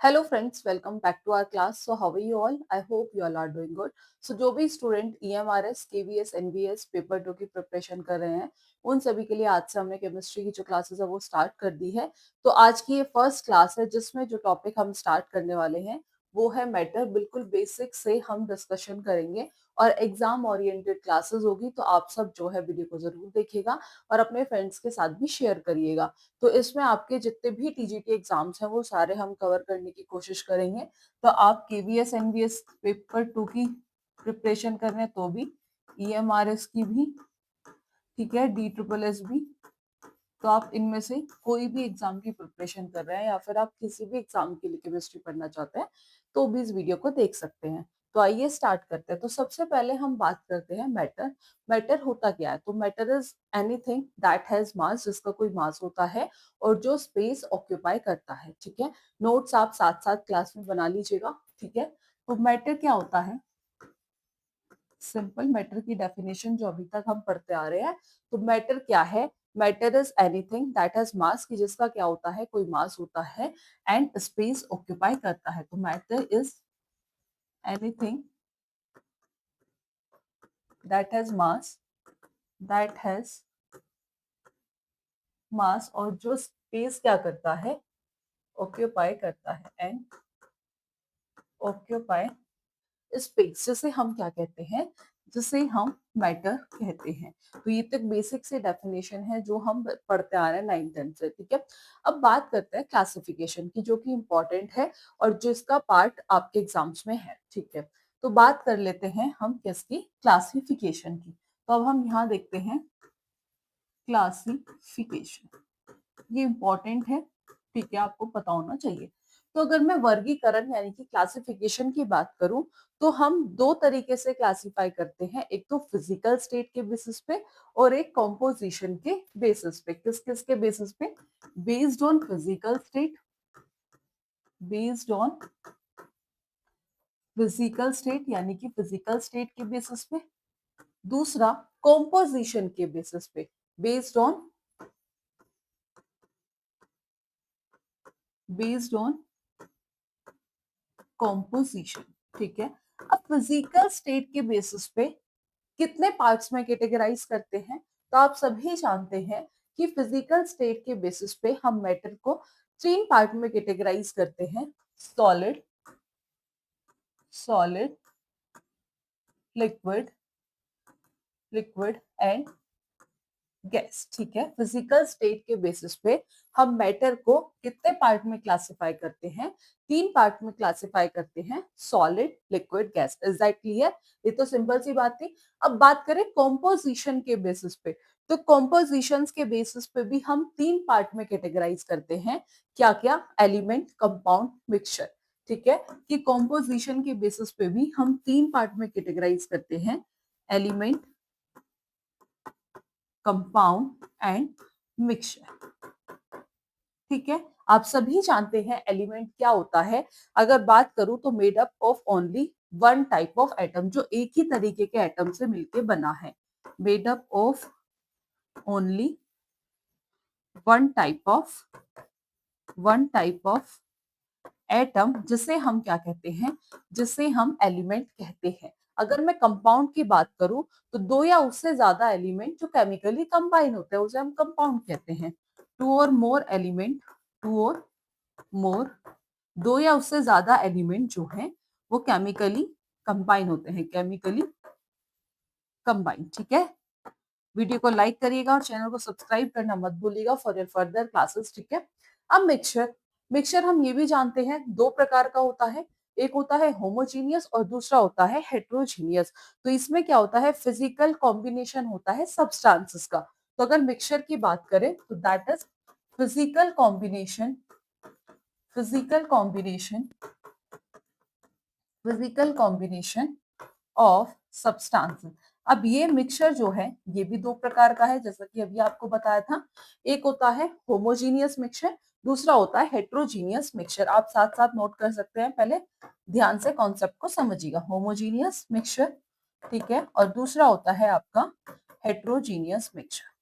Hello friends, welcome back to our class. So how are you all? I hope you all are doing good. So जो भी student EMRS, KVS, NVS paper 2 की preparation कर रहे हैं, उन सभी के लिए आज से हमने केमिस्ट्री की जो क्लासेस है वो स्टार्ट कर दी है। तो आज की ये फर्स्ट क्लास है जिसमें जो टॉपिक हम स्टार्ट करने वाले हैं वो है मैटर। बिल्कुल बेसिक से हम डिस्कशन करेंगे और एग्जाम ओरिएंटेड क्लासेस होगी, तो आप सब जो है वीडियो को जरूर देखिएगा और अपने फ्रेंड्स के साथ भी शेयर करिएगा। तो इसमें आपके जितने भी टीजीटी एग्जाम्स हैं वो सारे हम कवर करने की कोशिश करेंगे। तो आप केवीएस एनवीएस पेपर 2 की प्रिपरेशन कर रहे हैं तो भी, ईएमआरएस की भी, ठीक है, डी ट्रिपल एस भी, तो आप इनमें से कोई भी एग्जाम की प्रिपरेशन कर रहे हैं या फिर आप किसी भी एग्जाम के लिए केमिस्ट्री पढ़ना चाहते हैं तो भी इस वीडियो को देख सकते हैं। तो आइए स्टार्ट करते हैं। तो सबसे पहले हम बात करते हैं मैटर। मैटर होता क्या है? तो matter is anything that has मास, जिसका कोई मास होता है और जो स्पेस ऑक्यूपाई करता है। ठीक है, नोट्स आप साथ साथ क्लास में बना लीजिएगा। ठीक है, तो मैटर क्या होता है? सिंपल मैटर की डेफिनेशन जो अभी तक हम पढ़ते आ रहे हैं। तो मैटर क्या है? Matter is anything that has मास, की जिसका क्या होता है? कोई मास होता है एंड स्पेस ऑक्यूपाई करता है। तो matter is anything that has mass, that has मास, और जो स्पेस क्या करता है? ऑक्यूपाई करता है एंड ऑक्यूपाई स्पेस, जिसे हम क्या कहते हैं? जिसे हम मैटर कहते हैं। तो ये तक बेसिक से डेफिनेशन है जो हम पढ़ते आ रहे हैं 9th 10th से। ठीक है, अब बात करते हैं क्लासिफिकेशन की, जो कि इम्पोर्टेंट है और जिसका पार्ट आपके एग्जाम्स में है। ठीक है, तो बात कर लेते हैं हम किसकी? क्लासिफिकेशन की। तो अब हम यहाँ देखते हैं क्लासिफिकेशन, ये इम्पोर्टेंट है। ठीक है, आपको पता होना चाहिए। तो अगर मैं वर्गीकरण यानी कि क्लासिफिकेशन की बात करूं तो हम दो तरीके से क्लासिफाई करते हैं, एक तो फिजिकल स्टेट के बेसिस पे और एक कॉम्पोजिशन के बेसिस पे। किस किस के बेसिस पे? Based on physical state, based on physical state यानी कि फिजिकल स्टेट के बेसिस पे। दूसरा कॉम्पोजिशन के बेसिस पे, बेस्ड ऑन कॉम्पोजिशन। ठीक है, अब फिजिकल स्टेट के बेसिस पे कितने पार्ट्स में कैटेगराइज करते हैं? तो आप सभी जानते हैं कि फिजिकल स्टेट के बेसिस पे हम मैटर को 3 पार्ट में कैटेगराइज करते हैं: solid, solid, liquid, liquid and gas. ठीक है, फिजिकल स्टेट के बेसिस पे हम मैटर को कितने पार्ट में क्लासिफाई करते हैं? 3 पार्ट में क्लासिफाई करते हैं: solid, liquid, gas. Is that clear? ये तो सिंपल सी बात थी। अब बात करें कॉम्पोजिशन के बेसिस पे, तो कॉम्पोजिशंस के बेसिस पे भी हम 3 पार्ट में कैटेगराइज करते हैं। क्या क्या? Element, compound, mixture. ठीक है, कि कॉम्पोजिशन के बेसिस पे भी हम 3 पार्ट में कैटेगराइज करते हैं: एलिमेंट, कंपाउंड एंड मिक्सचर। ठीक है, आप सभी जानते हैं एलिमेंट क्या होता है। अगर बात करूं तो made up of only one type of atom, जो एक ही तरीके के एटम से मिलके बना है। Made up of only one type of atom, जिसे हम क्या कहते हैं? जिसे हम एलिमेंट कहते हैं। अगर मैं कंपाउंड की बात करूं तो दो या उससे ज्यादा एलिमेंट जो केमिकली कंबाइन होते हैं उसे हम कंपाउंड कहते हैं। टू और मोर एलिमेंट, टू और मोर, दो या उससे ज्यादा एलिमेंट जो हैं वो केमिकली कंबाइन होते हैं, केमिकली कंबाइन। ठीक है, वीडियो को लाइक करिएगा और चैनल को सब्सक्राइब करना मत भूलिएगा फॉर योर फर्दर क्लासेस। ठीक है, अब मिक्सचर। मिक्सचर हम ये भी जानते हैं 2 प्रकार का होता है, एक होता है होमोजीनियस और दूसरा होता है हेट्रोजीनियस। तो इसमें क्या होता है? फिजिकल कॉम्बिनेशन होता है सब्सटेंसेस का। तो अगर मिक्सचर की बात करें तो that is physical combination, physical combination, physical combination of substances. अब ये मिक्सचर जो है ये भी 2 प्रकार का है, जैसा कि अभी आपको बताया था। एक होता है होमोजीनियस मिक्सचर, दूसरा होता है हेट्रोजीनियस मिक्सचर। आप साथ साथ नोट कर सकते हैं, पहले ध्यान से कॉन्सेप्ट को समझिएगा। होमोजीनियस मिक्सचर, ठीक है, और दूसरा होता है आपका हेट्रोजीनियस मिक्सचर।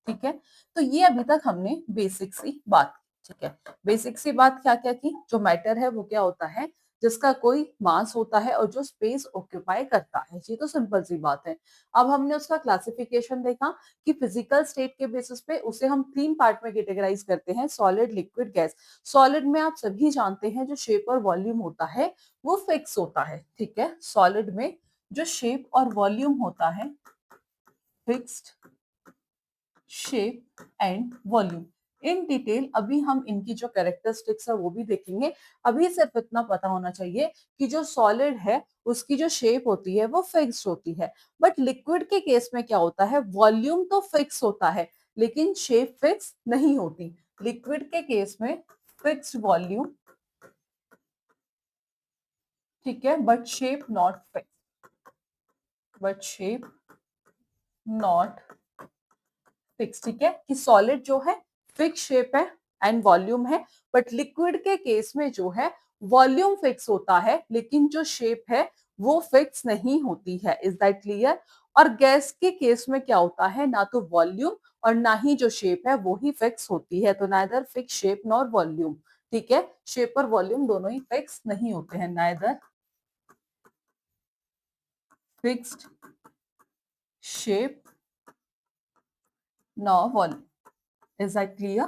ठीक है, तो ये अभी तक हमने बेसिक सी बात की। ठीक है। बेसिक सी बात क्या क्या की, जो मैटर है वो क्या होता है, जिसका कोई मास होता है और जो स्पेस ऑक्यूपाई करता है। ये तो सिंपल सी बात है। अब हमने उसका क्लासिफिकेशन देखा कि फिजिकल स्टेट के बेसिस पे उसे हम 3 पार्ट में कैटेगराइज करते हैं, सॉलिड, लिक्विड, गैस। सॉलिड में आप सभी जानते हैं जो शेप और वॉल्यूम होता है वो फिक्स होता है। ठीक है, सॉलिड में जो शेप और वॉल्यूम होता है, fixed shape and volume. In detail अभी हम इनकी जो कैरेक्टरिस्टिक्स है वो भी देखेंगे। अभी सिर्फ इतना पता होना चाहिए कि जो सॉलिड है उसकी जो शेप होती है वो फिक्स्ड होती है, बट लिक्विड के केस में क्या होता है, वॉल्यूम तो फिक्स होता है लेकिन शेप फिक्स नहीं होती। लिक्विड के केस में फिक्स्ड वॉल्यूम, ठीक है, but shape not fix, but shape not fix. ठीक है, कि सॉलिड जो है फिक्स शेप है एंड वॉल्यूम है, बट लिक्विड के केस में जो है वॉल्यूम फिक्स होता है लेकिन जो शेप है वो फिक्स नहीं होती है। Is that clear? और गैस के केस में क्या होता है, ना तो वॉल्यूम और ना ही जो शेप है वो ही फिक्स होती है, तो neither fix shape nor volume. ठीक है, शेप और वॉल्यूम दोनों ही फिक्स नहीं होते हैं, neither fixed shape nor volume. Is that clear?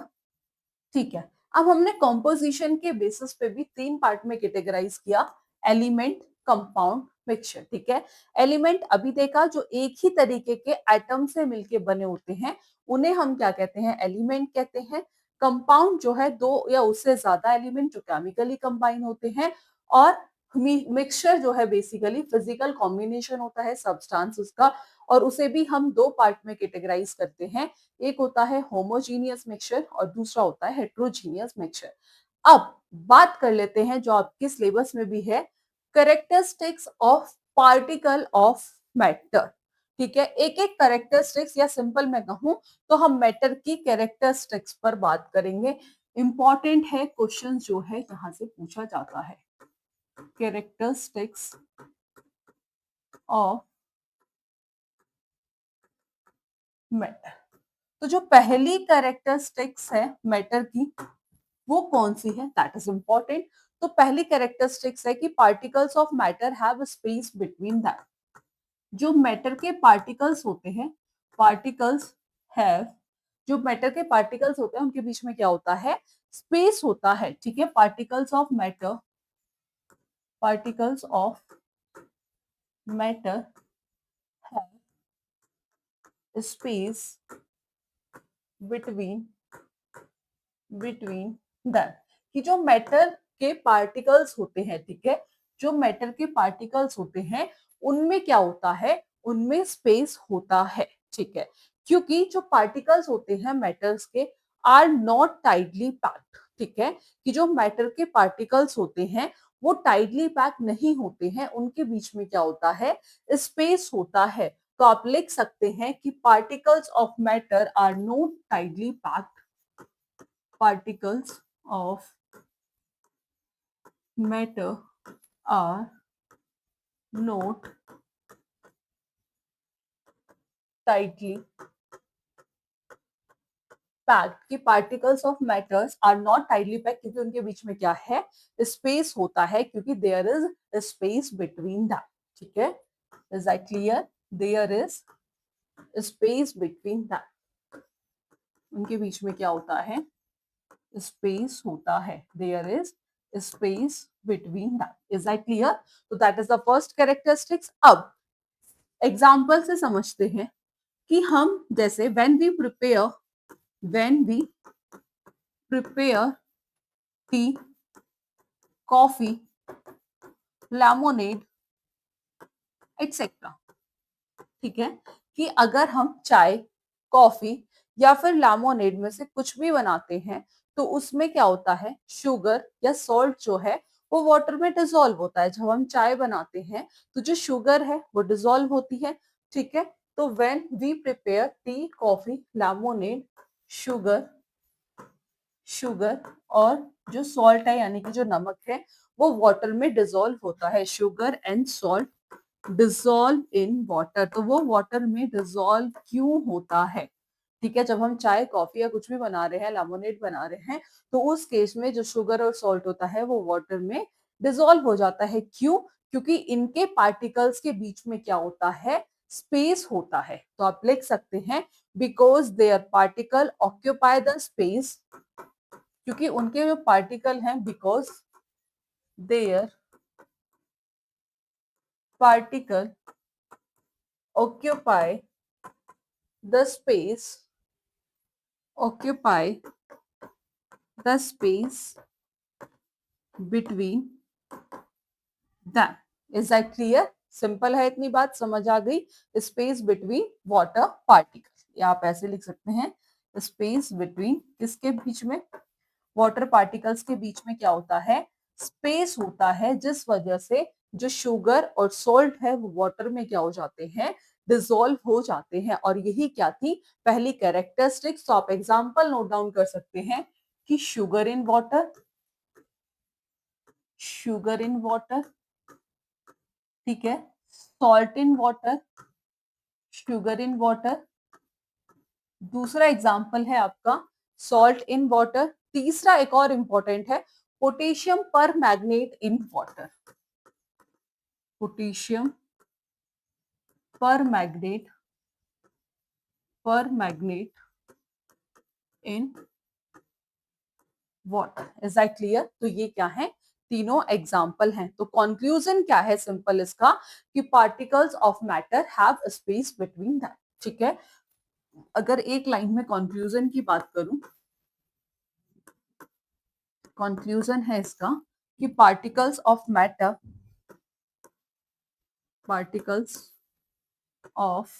ठीक है, अब हमने कॉम्पोजिशन के बेसिस पे भी 3 पार्ट में कैटेगराइज किया, एलिमेंट, कंपाउंड, मिक्सचर। ठीक है, एलिमेंट अभी देखा, जो एक ही तरीके के एटम से मिलके बने होते हैं उन्हें हम क्या कहते हैं, एलिमेंट कहते हैं। कंपाउंड जो है दो या उससे ज्यादा एलिमेंट जो केमिकली कंबाइन होते हैं, और मिक्सचर जो है बेसिकली फिजिकल कॉम्बिनेशन होता है सब्सटेंस उसका, और उसे भी हम 2 पार्ट में कैटेगराइज करते हैं। एक होता है होमोजीनियस मिक्सचर और दूसरा होता है हेट्रोजीनियस मिक्सचर। अब बात कर लेते हैं जो आपके सिलेबस में भी है, characteristics of particle of matter. ठीक है, एक एक कैरेक्टरिस्टिक्स, या सिंपल मैं कहूं तो हम मैटर की कैरेक्टरिस्टिक्स पर बात करेंगे। इंपॉर्टेंट है, क्वेश्चन जो है यहां से पूछा जाता है, कैरेक्टरिस्टिक्स ऑफ मैटर। तो जो पहली कैरेक्टरिस्टिक्स है मैटर की वो कौन सी है, दैट इज इंपॉर्टेंट। तो पहली कैरेक्टरिस्टिक्स है कि particles of matter have space between that. जो मैटर के पार्टिकल्स होते हैं, पार्टिकल्स हैव, जो मैटर के पार्टिकल्स होते हैं उनके बीच में क्या होता है, स्पेस होता है। ठीक है, particles of matter, particles of matter have space between, between that, कि जो मैटर के पार्टिकल्स होते हैं, ठीक है, जो मैटर के पार्टिकल्स होते हैं उनमें क्या होता है, उनमें स्पेस होता है। ठीक है, क्योंकि जो पार्टिकल्स होते हैं मैटर्स के आर नॉट टाइटली पैक्ड। ठीक है, कि जो मैटर के पार्टिकल्स होते हैं वो टाइटली पैक नहीं होते हैं, उनके बीच में क्या होता है, स्पेस होता है। तो आप लिख सकते हैं कि particles of matter are not tightly packed, particles of matter are not tightly packed, कि particles of matters are not tightly packed क्योंकि उनके बीच में क्या है, स्पेस होता है, क्योंकि there is a space between them। ठीक है, is that clear? There is a space between them, उनके बीच में क्या होता है, स्पेस होता है, there is a space between them। is that clear? तो that is the first characteristics। अब एग्जाम्पल से समझते हैं कि हम जैसे when we prepare tea, coffee, lemonade, etc। ठीक है, कि अगर हम चाय, कॉफी या फिर लेमोनेड में से कुछ भी बनाते हैं तो उसमें क्या होता है, शुगर या सॉल्ट जो है वो वाटर में डिसॉल्व होता है। जब हम चाय बनाते हैं तो जो शुगर है वो डिसॉल्व होती है। ठीक है, तो when we prepare tea, coffee, lemonade, sugar, sugar और जो सॉल्ट है यानी कि जो नमक है वो वाटर में डिसॉल्व होता है। Sugar and salt dissolve in water, तो वो वाटर में डिसॉल्व क्यों होता है, ठीक है, जब हम चाय, कॉफी या कुछ भी बना रहे हैं, लेमोनेड बना रहे हैं, तो उस केस में जो शुगर और सॉल्ट होता है वो वाटर में डिसॉल्व हो जाता है। क्यों? क्योंकि इनके पार्टिकल्स के बीच में क्या होता है? स्पेस होता है। तो आप लिख सकते हैं because there particle occupy the space, क्योंकि उनके जो पार्टिकल हैं, because there particle occupy the space, occupy the space between them. Is that clear? Simple है, इतनी बात समझ आ गई। स्पेस बिटवीन वाटर पार्टिकल, या आप ऐसे लिख सकते हैं स्पेस बिटवीन किसके बीच में? वाटर पार्टिकल्स के बीच में क्या होता है? स्पेस होता है, जिस वजह से जो शुगर और सोल्ट है वो वाटर में क्या हो जाते हैं? डिसॉल्व हो जाते हैं। और यही क्या थी? पहली कैरेक्टरिस्टिक्स। तो आप एग्जांपल नोट डाउन कर सकते हैं कि sugar in water, sugar in water, ठीक है, salt in water, sugar in water. दूसरा एग्जांपल है आपका सॉल्ट इन वाटर। तीसरा एक और इंपॉर्टेंट है, पोटेशियम पर मैग्नेट इन वाटर, पोटेशियम पर मैग्नेट, पर magnet in water. Is that clear? तो ये क्या है? तीनों एग्जाम्पल हैं। तो कंक्लूजन क्या है सिंपल इसका? कि particles of matter have space between that. ठीक है, अगर एक लाइन में कंक्लूजन की बात करूं, कंक्लूजन है इसका कि particles of matter, particles of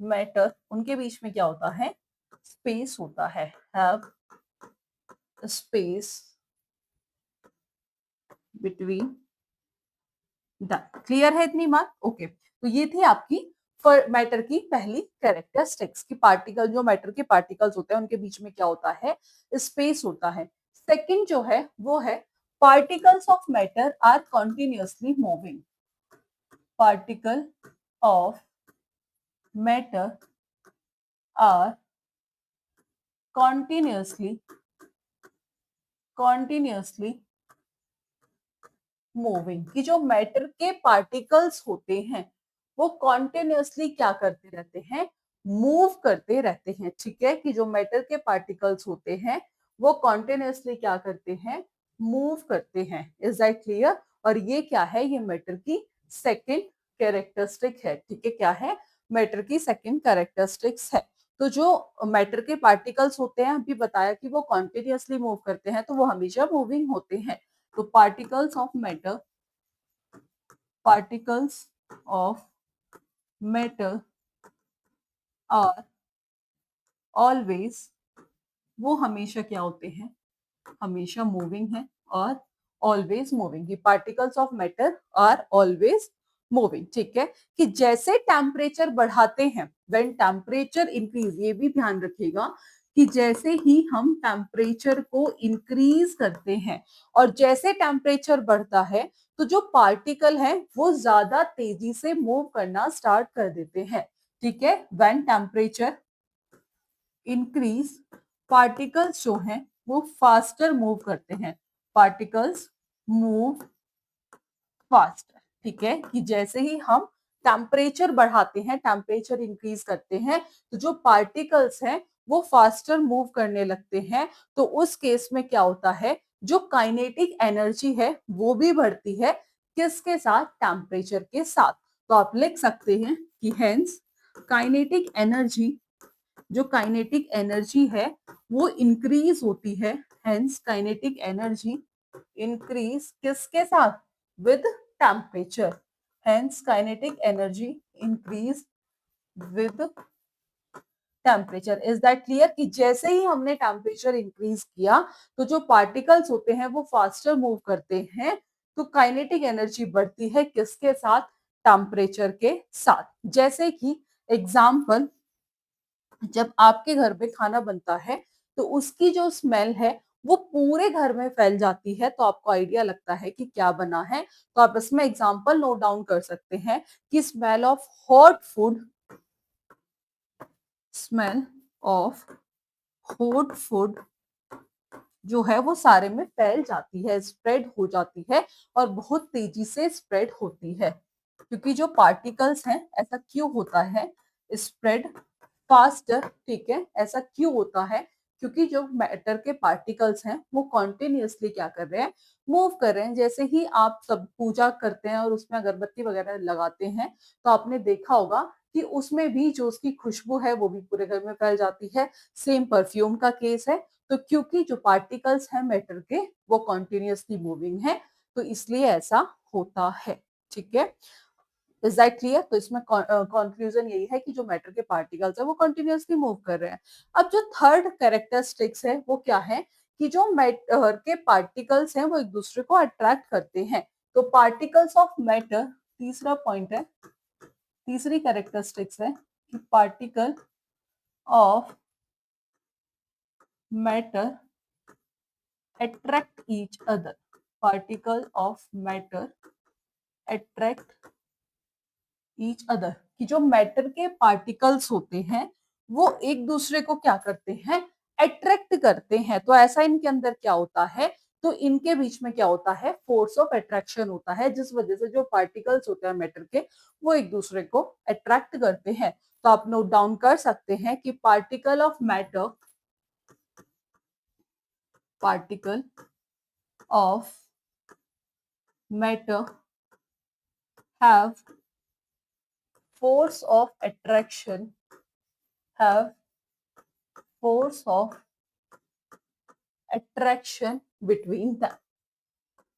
matter, उनके बीच में क्या होता है? स्पेस होता है, have space between that. Clear है इतनी बात? ओके, तो ये थी आपकी मैटर की पहली कैरेक्टरिस्टिक्स कि पार्टिकल, जो मैटर के पार्टिकल्स होते हैं उनके बीच में क्या होता है? स्पेस होता है। सेकंड जो है वो है particles of matter are continuously moving, particle of matter are continuously moving, कि जो मैटर के पार्टिकल्स होते हैं वो कॉन्टिन्यूसली क्या करते रहते हैं? मूव करते रहते हैं। ठीक है, कि जो मैटर के पार्टिकल्स होते हैं वो कॉन्टिन्यूसली क्या करते हैं? मूव करते हैं। Is that clear? और ये क्या है? ये मैटर की सेकेंड कैरेक्टरिस्टिक है। ठीक है, क्या है? मैटर की सेकेंड कैरेक्टरिस्टिक्स है। तो जो मैटर के पार्टिकल्स होते हैं, अभी बताया कि वो कॉन्टिन्यूसली मूव करते हैं, तो वो हमेशा मूविंग होते हैं। तो particles of matter, particles of matter are always, वो हमेशा क्या होते हैं? हमेशा मूविंग है। और always moving, particles of matter are always moving. ठीक है, कि जैसे टेम्परेचर बढ़ाते हैं, व्हेन टेम्परेचर इंक्रीज, ये भी ध्यान रखिएगा कि जैसे ही हम टेम्परेचर को इंक्रीज करते हैं और जैसे टेम्परेचर बढ़ता है, तो जो पार्टिकल है वो ज्यादा तेजी से मूव करना स्टार्ट कर देते हैं। ठीक है, व्हेन टेम्परेचर इंक्रीज, पार्टिकल्स जो हैं वो फास्टर मूव करते हैं, पार्टिकल्स मूव फास्टर। ठीक है, कि जैसे ही हम टेम्परेचर बढ़ाते हैं, टेम्परेचर इंक्रीज करते हैं, तो जो पार्टिकल्स हैं वो फास्टर मूव करने लगते हैं। तो उस केस में क्या होता है? जो काइनेटिक एनर्जी है वो भी बढ़ती है, किसके साथ? टेम्परेचर के साथ। तो आप लिख सकते हैं कि हेंस काइनेटिक एनर्जी, जो काइनेटिक एनर्जी है वो इंक्रीज होती है। हेंस काइनेटिक एनर्जी इंक्रीज किसके साथ? With temperature. Hence kinetic energy increase with temperature. Is that clear? कि जैसे ही हमने टेम्परेचर इंक्रीज किया तो जो पार्टिकल्स होते हैं वो फास्टर मूव करते हैं, तो काइनेटिक एनर्जी बढ़ती है किसके साथ? टेम्परेचर के साथ। जैसे कि एग्जाम्पल, जब आपके घर पे खाना बनता है तो उसकी जो स्मेल है वो पूरे घर में फैल जाती है, तो आपको आइडिया लगता है कि क्या बना है। तो आप इसमें एग्जांपल नोट डाउन कर सकते हैं कि smell of hot food, smell of hot food जो है वो सारे में फैल जाती है, स्प्रेड हो जाती है और बहुत तेजी से स्प्रेड होती है। क्योंकि जो पार्टिकल्स हैं, ऐसा क्यों होता है स्प्रेड फास्टर, ठीक है, ऐसा क्यों होता है? क्योंकि जो मैटर के पार्टिकल्स हैं वो कॉन्टिन्यूसली क्या कर रहे हैं, मूव कर रहे हैं। जैसे ही आप सब पूजा करते हैं और उसमें अगरबत्ती वगैरह लगाते हैं, तो आपने देखा होगा कि उसमें भी जो उसकी खुशबू है वो भी पूरे घर में फैल जाती है। सेम परफ्यूम का केस है। तो क्योंकि जो पार्टिकल्स हैं मैटर के वो कॉन्टिन्यूसली मूविंग है, तो इसलिए ऐसा होता है। ठीक है, इज दैट क्लियर? तो इसमें कंक्लूजन यही है कि जो मैटर के पार्टिकल्स है वो कंटिन्यूअसली मूव कर रहे हैं। अब जो थर्ड कैरेक्टरिस्टिक्स है वो क्या है कि जो मैटर के पार्टिकल्स हैं वो एक दूसरे को अट्रैक्ट करते हैं। तो पार्टिकल्स ऑफ मैटर तीसरा पॉइंट है, तीसरी कैरेक्टरिस्टिक्स है कि particle of matter attract each other. Particle of matter attract each other. कि जो मैटर के पार्टिकल्स होते हैं वो एक दूसरे को क्या करते हैं, अट्रैक्ट करते हैं। तो ऐसा इनके अंदर क्या होता है, तो इनके बीच में क्या होता है, फोर्स ऑफ अट्रैक्शन होता है, जिस वजह से जो पार्टिकल्स होते हैं मैटर के वो एक दूसरे को अट्रैक्ट करते हैं। तो आप नोट डाउन कर सकते हैं कि particle of matter, particle of matter have force of attraction, have force of attraction between them.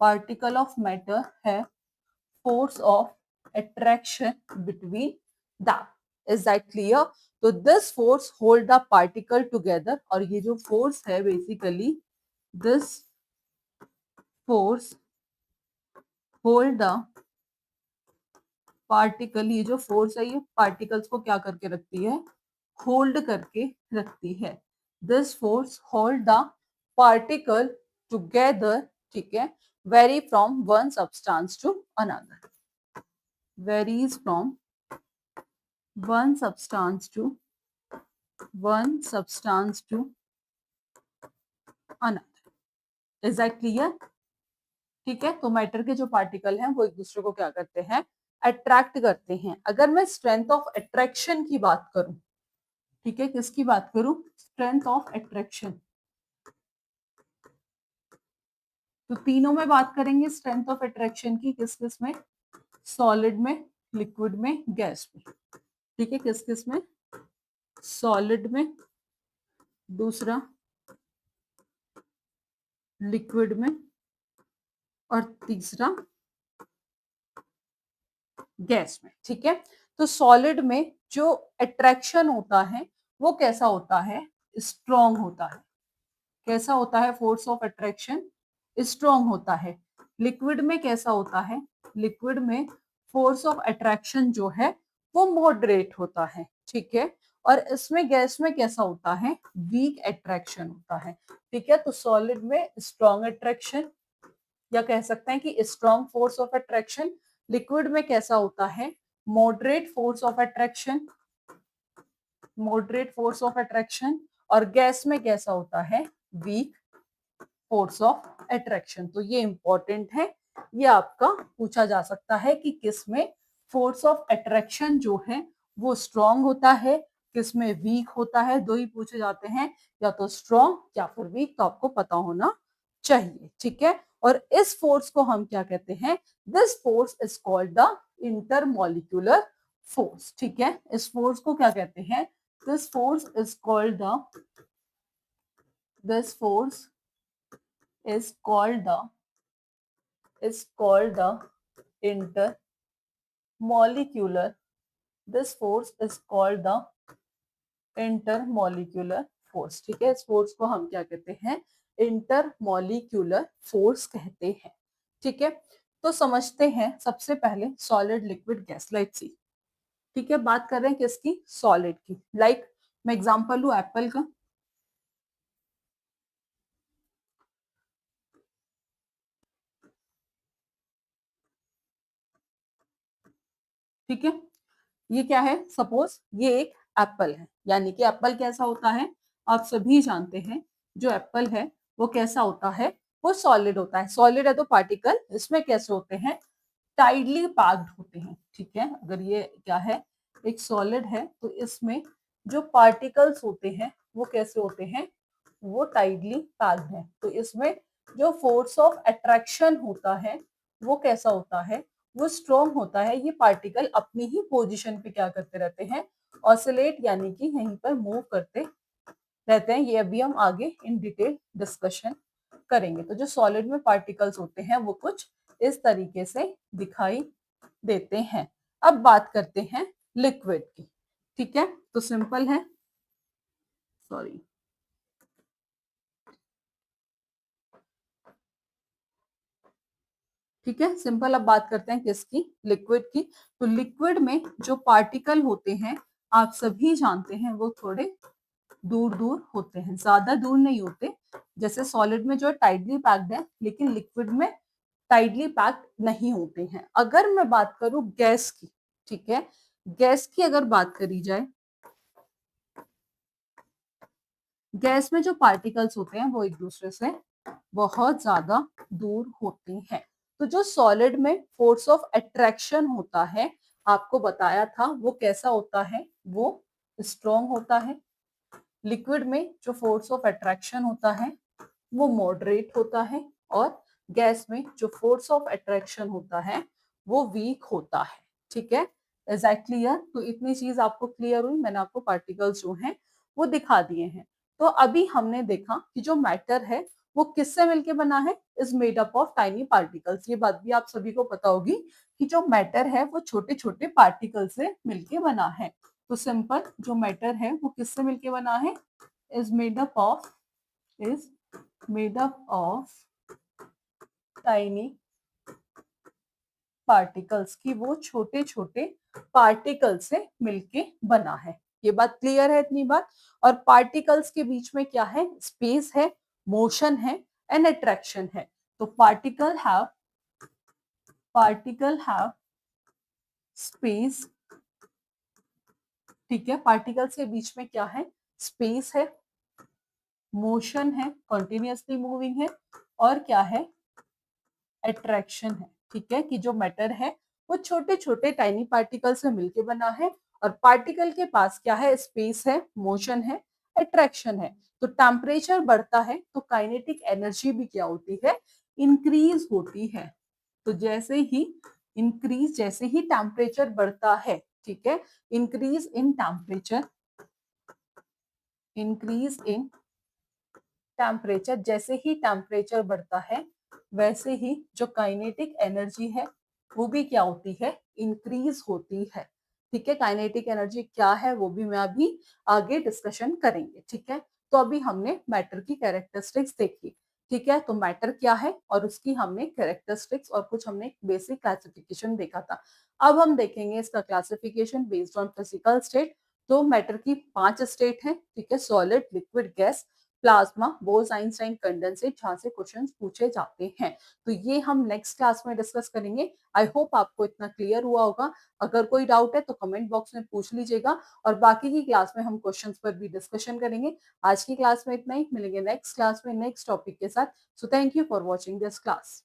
Particle of matter have force of attraction between them. Is that clear? तो this force hold the particle together और ये जो force है basically this force hold the particle, ये जो force है ये particles को क्या करके रखती है, होल्ड करके रखती है। This force hold the particle together, ठीक है, very from one substance to another, varies from one substance to another. Is that clear? ठीक है, तो मैटर के जो पार्टिकल हैं वो एक दूसरे को क्या करते हैं, अट्रैक्ट करते हैं। अगर मैं स्ट्रेंथ ऑफ अट्रैक्शन की बात करूं, ठीक है, किसकी बात करूं, स्ट्रेंथ ऑफ अट्रैक्शन, तो तीनों में बात करेंगे स्ट्रेंथ ऑफ अट्रैक्शन की। किस किस में, सॉलिड में, लिक्विड में, गैस में। ठीक है, किस किस में, सॉलिड में, दूसरा लिक्विड में और तीसरा गैस में। ठीक है, तो सॉलिड में जो अट्रैक्शन होता है वो कैसा होता है, स्ट्रॉन्ग होता है। कैसा होता है, फोर्स ऑफ अट्रैक्शन स्ट्रॉन्ग होता है। लिक्विड में कैसा होता है, लिक्विड में फोर्स ऑफ अट्रैक्शन जो है वो मॉडरेट होता है। ठीक है, और इसमें गैस में कैसा होता है, वीक अट्रैक्शन होता है। ठीक है, तो सॉलिड में स्ट्रॉन्ग अट्रैक्शन या कह सकते हैं कि strong force of attraction, liquid में कैसा होता है, moderate force of attraction, moderate force of attraction, और गैस में कैसा होता है, वीक फोर्स ऑफ अट्रैक्शन। तो ये इंपॉर्टेंट है, ये आपका पूछा जा सकता है कि किसमें फोर्स ऑफ अट्रैक्शन जो है वो स्ट्रॉन्ग होता है, किसमें वीक होता है। दो ही पूछे जाते हैं, या तो स्ट्रॉन्ग या फिर वीक, तो आपको पता होना चाहिए। ठीक है, और इस फोर्स को हम क्या कहते हैं, this force is called the intermolecular force. ठीक है, इस फोर्स को क्या कहते हैं, this force is called the, this force is called the, is called the intermolecular, this force is called the intermolecular force। ठीक है, इस फोर्स को हम क्या कहते हैं, इंटरमोलिक्यूलर फोर्स कहते हैं। ठीक है, तो समझते हैं सबसे पहले solid liquid gas. Let's see, ठीक है, बात कर रहे हैं किसकी, सॉलिड की। लाइक मैं एग्जांपल लूं एप्पल का। ठीक है, ये क्या है, सपोज ये एक एप्पल है। यानी कि एप्पल कैसा होता है, आप सभी जानते हैं, जो एप्पल है वो कैसा होता है, वो सॉलिड होता है। सॉलिड है तो पार्टिकल इसमें कैसे होते हैं, टाइटली पैक्ड होते हैं। ठीक है, अगर ये क्या है, एक सॉलिड है, तो इसमें जो पार्टिकल्स होते हैं वो कैसे होते हैं, वो टाइटली पैक्ड है। तो इसमें जो फोर्स ऑफ अट्रैक्शन होता है वो कैसा होता है, वो स्ट्रॉन्ग होता है। ये पार्टिकल अपनी ही पोजीशन पे क्या करते रहते हैं, ऑसिलेट यानी कि यहीं पर मूव करते रहते हैं। ये अभी हम आगे इन डिटेल डिस्कशन करेंगे। तो जो सॉलिड में पार्टिकल्स होते हैं वो कुछ इस तरीके से दिखाई देते हैं। अब बात करते हैं लिक्विड की। ठीक है, तो सिंपल है, सॉरी, ठीक है, सिंपल। अब बात करते हैं किसकी, लिक्विड की। तो लिक्विड में जो पार्टिकल होते हैं आप सभी जानते हैं वो थोड़े दूर दूर होते हैं, ज्यादा दूर नहीं होते। जैसे सॉलिड में जो है टाइटली पैक्ड है, लेकिन लिक्विड में टाइटली पैक्ड नहीं होते हैं। अगर मैं बात करूं गैस की, ठीक है, गैस की अगर बात करी जाए, गैस में जो पार्टिकल्स होते हैं वो एक दूसरे से बहुत ज्यादा दूर होते हैं। तो जो सॉलिड में फोर्स ऑफ अट्रैक्शन होता है, आपको बताया था वो कैसा होता है, वो स्ट्रॉन्ग होता है। लिक्विड में जो फोर्स ऑफ अट्रैक्शन होता है वो मॉडरेट होता है, और गैस में जो फोर्स ऑफ अट्रैक्शन होता है वो वीक होता है। ठीक है, इज दैट क्लियर? तो इतनी चीज आपको क्लियर हुई, मैंने आपको पार्टिकल्स जो हैं वो दिखा दिए हैं। तो अभी हमने देखा कि जो मैटर है वो किससे मिलके बना है, is made up of tiny particles. ये बात भी आप सभी को पता होगी कि जो मैटर है वो छोटे छोटे पार्टिकल से मिलके बना है। तो सिंपल, जो मैटर है वो किससे मिलके बना है, is made up of, is made up of tiny particles, की वो छोटे छोटे पार्टिकल से मिलके बना है। ये बात क्लियर है इतनी बात? और पार्टिकल्स के बीच में क्या है, स्पेस है, मोशन है, एंड अट्रैक्शन है। तो पार्टिकल हैव स्पेस। ठीक है, पार्टिकल्स के बीच में क्या है, स्पेस है, मोशन है, कंटिन्यूअसली मूविंग है, और क्या है, अट्रैक्शन है। ठीक है, कि जो मैटर है वो छोटे छोटे टाइनी पार्टिकल से मिलके बना है, और पार्टिकल के पास क्या है, स्पेस है, मोशन है, अट्रैक्शन है। तो टेम्परेचर बढ़ता है तो काइनेटिक एनर्जी भी क्या होती है, इंक्रीज होती है। तो जैसे ही टेम्परेचर बढ़ता है, ठीक है, increase in temperature, increase in temperature, जैसे ही टेम्परेचर बढ़ता है वैसे ही जो काइनेटिक एनर्जी है वो भी क्या होती है, इंक्रीज होती है। ठीक है, काइनेटिक एनर्जी क्या है वो भी मैं अभी आगे डिस्कशन करेंगे। ठीक है, तो अभी हमने मैटर की कैरेक्टरिस्टिक्स देखी। ठीक है, तो मैटर क्या है और उसकी हमने कैरेक्टरिस्टिक्स और कुछ हमने बेसिक क्लासिफिकेशन देखा था। अब हम देखेंगे इसका classification based on physical state. तो मैटर की 5 स्टेट है, ठीक है, solid, liquid, gas, plasma, Bose Einstein, condensate, जहां से क्वेश्चंस पूछे जाते हैं। तो ये हम नेक्स्ट क्लास में डिस्कस करेंगे। आई होप आपको इतना क्लियर हुआ होगा। अगर कोई डाउट है तो कमेंट बॉक्स में पूछ लीजिएगा, और बाकी की क्लास में हम क्वेश्चंस पर भी डिस्कशन करेंगे। आज की क्लास में इतना ही, मिलेंगे नेक्स्ट क्लास में नेक्स्ट टॉपिक के साथ। So thank you for watching this class.